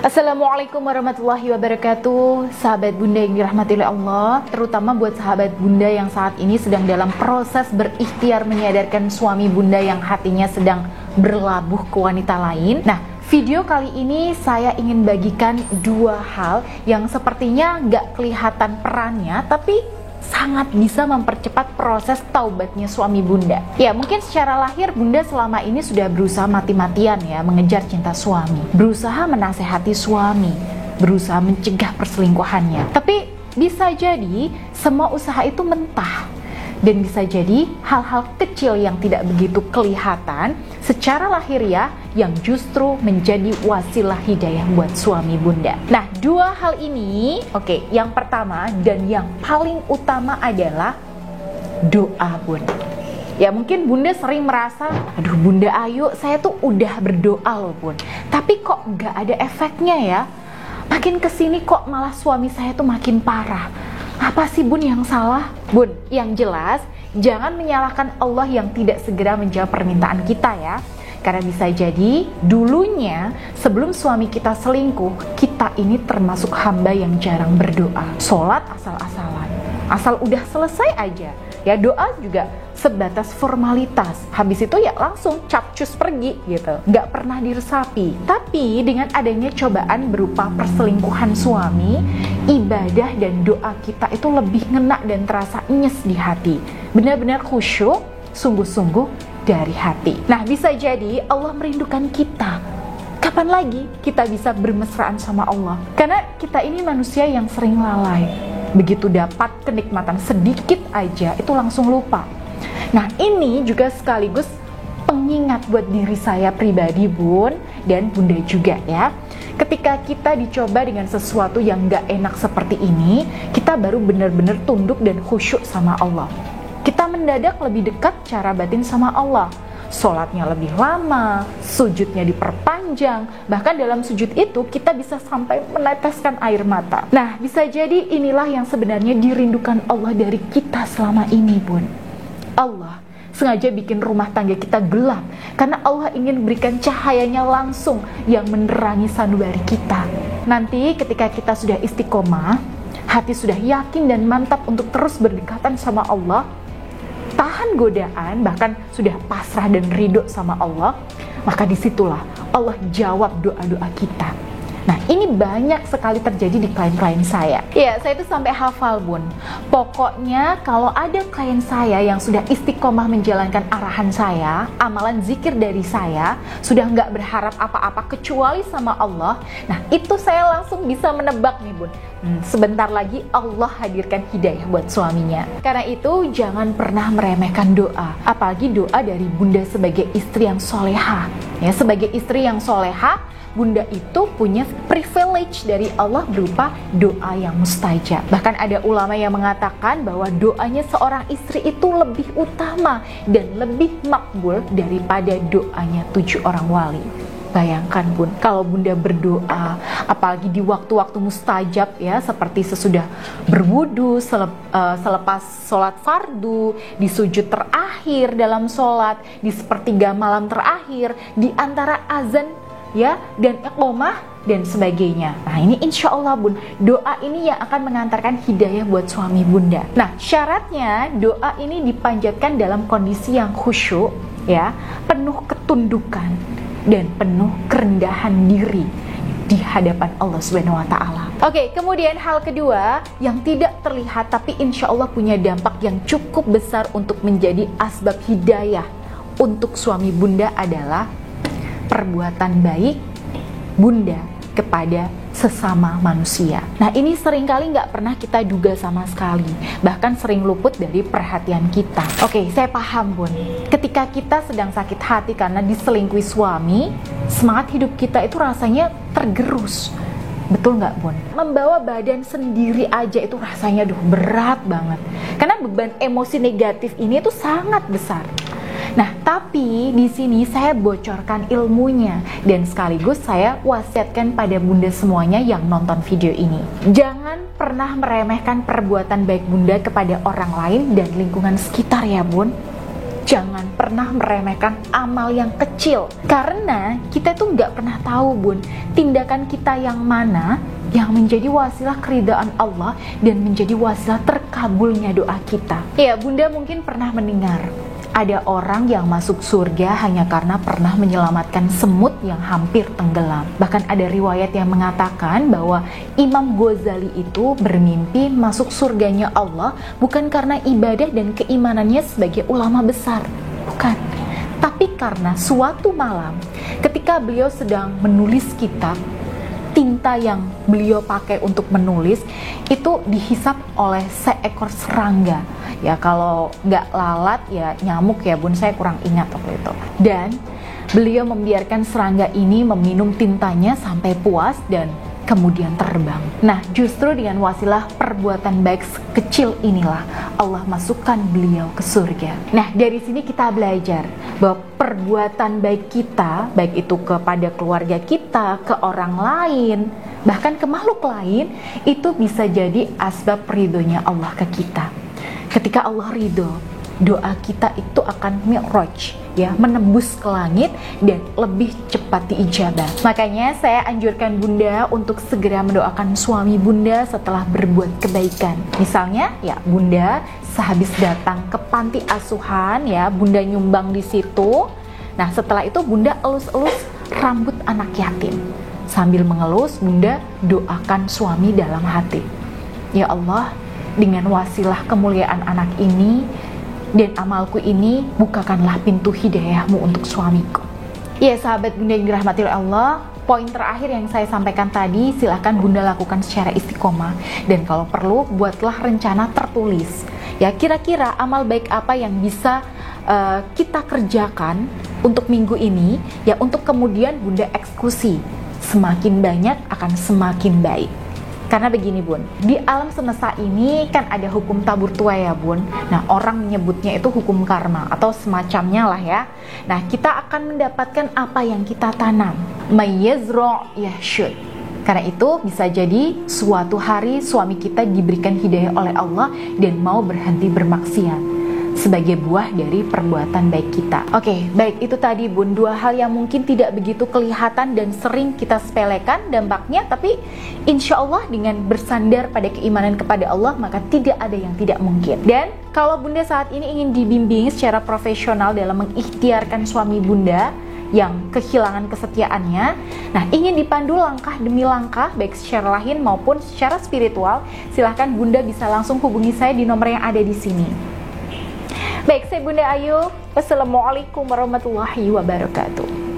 Assalamualaikum warahmatullahi wabarakatuh. Sahabat bunda yang dirahmati oleh Allah, terutama buat sahabat bunda yang saat ini sedang dalam proses berikhtiar menyadarkan suami bunda yang hatinya sedang berlabuh ke wanita lain. Nah, video kali ini saya ingin bagikan dua hal yang sepertinya nggak kelihatan perannya, tapi sangat bisa mempercepat proses taubatnya suami bunda. Ya, mungkin secara lahir bunda selama ini sudah berusaha mati-matian ya mengejar cinta suami, berusaha menasehati suami, berusaha mencegah perselingkuhannya. Tapi bisa jadi semua usaha itu mentah, dan bisa jadi hal-hal kecil yang tidak begitu kelihatan secara lahiriah yang justru menjadi wasilah hidayah buat suami bunda. Nah, dua hal ini, yang pertama dan yang paling utama adalah doa bunda. Ya, mungkin bunda sering merasa, aduh bunda Ayu, saya tuh udah berdoa loh bun, tapi kok gak ada efeknya ya. Makin kesini kok malah suami saya tuh makin parah. Apa sih bun yang salah? Bun, yang jelas jangan menyalahkan Allah yang tidak segera menjawab permintaan kita ya. Karena bisa jadi dulunya sebelum suami kita selingkuh, kita ini termasuk hamba yang jarang berdoa. Sholat asal-asalan, asal udah selesai aja. Ya, doa juga sebatas formalitas. Habis itu ya langsung capcus pergi gitu, nggak pernah diresapi. Tapi dengan adanya cobaan berupa perselingkuhan suami, ibadah dan doa kita itu lebih ngena dan terasa nyes di hati. Benar-benar khusyuk, sungguh-sungguh dari hati. Nah, bisa jadi Allah merindukan kita. Kapan lagi kita bisa bermesraan sama Allah? Karena kita ini manusia yang sering lalai. Begitu dapat kenikmatan sedikit aja, itu langsung lupa. Nah, ini juga sekaligus pengingat buat diri saya pribadi bun, dan bunda juga ya. Ketika kita dicoba dengan sesuatu yang gak enak seperti ini, kita baru benar-benar tunduk dan khusyuk sama Allah. Kita mendadak lebih dekat cara batin sama Allah. Sholatnya lebih lama, sujudnya diperpanjang, bahkan dalam sujud itu kita bisa sampai meneteskan air mata. Nah, bisa jadi inilah yang sebenarnya dirindukan Allah dari kita selama ini bun. Allah sengaja bikin rumah tangga kita gelap karena Allah ingin berikan cahayanya langsung yang menerangi sanubari kita. Nanti ketika kita sudah istiqomah, hati sudah yakin dan mantap untuk terus berdekatan sama Allah, tahan godaan, bahkan sudah pasrah dan ridho sama Allah, maka disitulah Allah jawab doa-doa kita. Nah, ini banyak sekali terjadi di klien-klien saya. Ya, saya itu sampai hafal bun. Pokoknya kalau ada klien saya yang sudah istiqomah menjalankan arahan saya, amalan zikir dari saya, sudah nggak berharap apa-apa kecuali sama Allah, nah itu saya langsung bisa menebak nih bun, sebentar lagi Allah hadirkan hidayah buat suaminya. Karena itu jangan pernah meremehkan doa, apalagi doa dari bunda sebagai istri yang soleha. Ya, sebagai istri yang soleha, bunda itu punya privilege dari Allah berupa doa yang mustajab. Bahkan ada ulama yang mengatakan bahwa doanya seorang istri itu lebih utama dan lebih makbul daripada doanya 7 orang wali. Bayangkan bun, kalau bunda berdoa, apalagi di waktu-waktu mustajab ya, seperti sesudah berwudu, selepas sholat fardu, di sujud terakhir dalam sholat, di sepertiga malam terakhir, di antara azan ya dan iqomah dan sebagainya. Nah, ini insya Allah bun, doa ini yang akan mengantarkan hidayah buat suami bunda. Nah, syaratnya doa ini dipanjatkan dalam kondisi yang khusyuk ya, penuh ketundukan dan penuh kerendahan diri di hadapan Allah Subhanahu wa taala. Oke, kemudian hal kedua yang tidak terlihat tapi insya Allah punya dampak yang cukup besar untuk menjadi asbab hidayah untuk suami bunda adalah perbuatan baik bunda kepada sesama manusia. Nah, ini seringkali nggak pernah kita duga sama sekali, bahkan sering luput dari perhatian kita. Oke, saya paham bun, ketika kita sedang sakit hati karena diselingkuhi suami, semangat hidup kita itu rasanya tergerus. Betul nggak bun? Membawa badan sendiri aja itu rasanya berat banget, karena beban emosi negatif ini tuh sangat besar. Nah, tapi di sini saya bocorkan ilmunya dan sekaligus saya wasiatkan pada bunda semuanya yang nonton video ini. Jangan pernah meremehkan perbuatan baik bunda kepada orang lain dan lingkungan sekitar ya bun. Jangan pernah meremehkan amal yang kecil, karena kita tuh nggak pernah tahu bun, tindakan kita yang mana yang menjadi wasilah keridaan Allah dan menjadi wasilah terkabulnya doa kita. Ya, bunda mungkin pernah mendengar ada orang yang masuk surga hanya karena pernah menyelamatkan semut yang hampir tenggelam. Bahkan ada riwayat yang mengatakan bahwa Imam Ghazali itu bermimpi masuk surganya Allah bukan karena ibadah dan keimanannya sebagai ulama besar. Bukan. Tapi karena suatu malam ketika beliau sedang menulis kitab, tinta yang beliau pakai untuk menulis itu dihisap oleh seekor serangga. Ya kalau nggak lalat ya nyamuk ya bun, saya kurang ingat waktu itu. Dan beliau membiarkan serangga ini meminum tintanya sampai puas dan kemudian terbang. Nah, justru dengan wasilah perbuatan baik kecil inilah Allah masukkan beliau ke surga. Nah, dari sini kita belajar bahwa perbuatan baik kita, baik itu kepada keluarga kita, ke orang lain, bahkan ke makhluk lain, itu bisa jadi asbab ridhonya Allah ke kita. Ketika Allah ridho, doa kita itu akan mi'raj, ya, menembus ke langit dan lebih cepat diijabah. Makanya saya anjurkan bunda untuk segera mendoakan suami bunda setelah berbuat kebaikan. Misalnya, ya bunda sehabis datang ke panti asuhan, ya bunda nyumbang di situ. Nah setelah itu bunda elus-elus rambut anak yatim. Sambil mengelus, bunda doakan suami dalam hati. Ya Allah, dengan wasilah kemuliaan anak ini dan amalku ini, bukakanlah pintu hidayahmu untuk suamiku. Ya sahabat bunda yang dirahmati oleh Allah, poin terakhir yang saya sampaikan tadi, silahkan bunda lakukan secara istiqomah. Dan kalau perlu, buatlah rencana tertulis. Ya kira-kira amal baik apa yang bisa kita kerjakan untuk minggu ini, ya untuk kemudian bunda eksekusi. Semakin banyak akan semakin baik. Karena begini bun, di alam semesta ini kan ada hukum tabur tuai ya bun. Nah orang menyebutnya itu hukum karma atau semacamnya lah ya. Nah kita akan mendapatkan apa yang kita tanam. Mayyazro' yahsyud. Karena itu bisa jadi suatu hari suami kita diberikan hidayah oleh Allah dan mau berhenti bermaksiat sebagai buah dari perbuatan baik kita. Oke, baik, itu tadi bun, dua hal yang mungkin tidak begitu kelihatan dan sering kita sepelekan dampaknya, tapi insya Allah dengan bersandar pada keimanan kepada Allah maka tidak ada yang tidak mungkin. Dan kalau bunda saat ini ingin dibimbing secara profesional dalam mengikhtiarkan suami bunda yang kehilangan kesetiaannya, nah ingin dipandu langkah demi langkah baik secara lahir maupun secara spiritual, silahkan bunda bisa langsung hubungi saya di nomor yang ada di sini. Baik, saya Bunda Ayu. Wassalamualaikum warahmatullahi wabarakatuh.